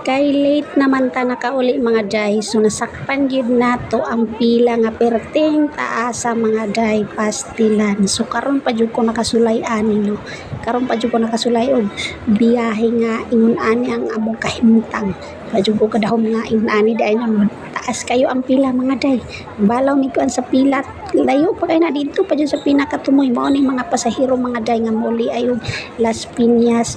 Kay late naman ta nakauli mga day, so nasakpan gyud nato ang pila nga perting taas sa mga day pastilan. So karon pa jud ko nakasulay ani no. Karon pa jud ko nakasulay og biyahe nga ingon ani ang among kahimtang. Pa jud ko kadahom nga ingon ani dai na taas kayo ang pila mga day. Balaw ni kuan sa pila, layo pa kay na dito pa jud sa pinakatumoy mao ni mga pasahero mga day nga muli ay og Las Piñas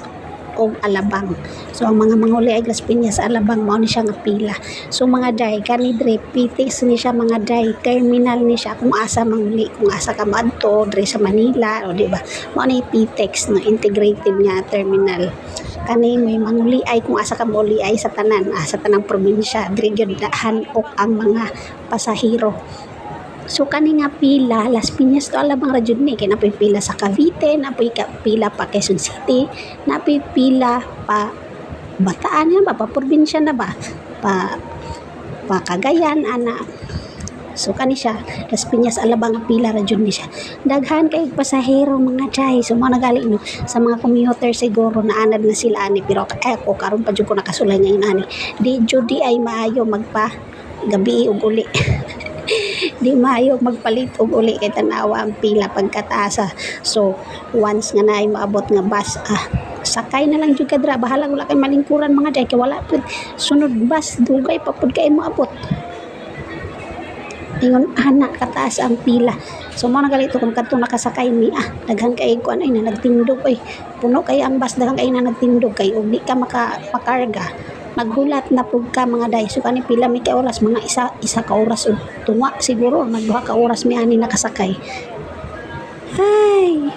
o Alabang. So ang mga manguli ay Las Piñas sa Alabang mao ni siya nga pila. So mga day kani dre PTEX ni siya mga day, terminal ni siya kung asa manguli, kung asa ka madto dre sa Manila o di ba. Mao ni PTEX no, integrated nga terminal. Kani may manguli ay kung asa ka muli ay sa tanan, sa tanang probinsya dre gyud daan og ang mga pasahero. So kani nga pila Las Piñas to Alabang ra jud ni kay napoy pila sa Cavite, napoy pila pa Quezon City, napoy pila pa Bataan yan ba pa probinsya na ba pa Cagayan ana. So kani siya Las Piñas Alabang nga pila ra jud ni siya. Daghan kay pasahero mga day. So mga nagali no sa mga commuter siguro naanad na sila ani pero ako karon pa jud ko nakasulay ngayon ani. Di jud di ay maayo magpa gabi ug uli. Di maayo magpalit og uli kay tanawa ang pila pagkataasa. So once nga naay maabot nga bus sakay na lang jud kadra, bahala wala kay malingkuran mga day kay wala pud sunod bus dugay pa pud kay maabot. Ingon ana kataas ang pila. So mo nagalito kung kadto nakasakay ni daghan kay kuan ay na nagtindog ay puno kay ang bus, daghan kay na nagtindog kay ug di ka makarga. Maghulat na pug ka mga day. So kani pila mi ka oras, mga isa ka oras ug tunga siguro nagduha ka oras mi ani nakasakay. Hay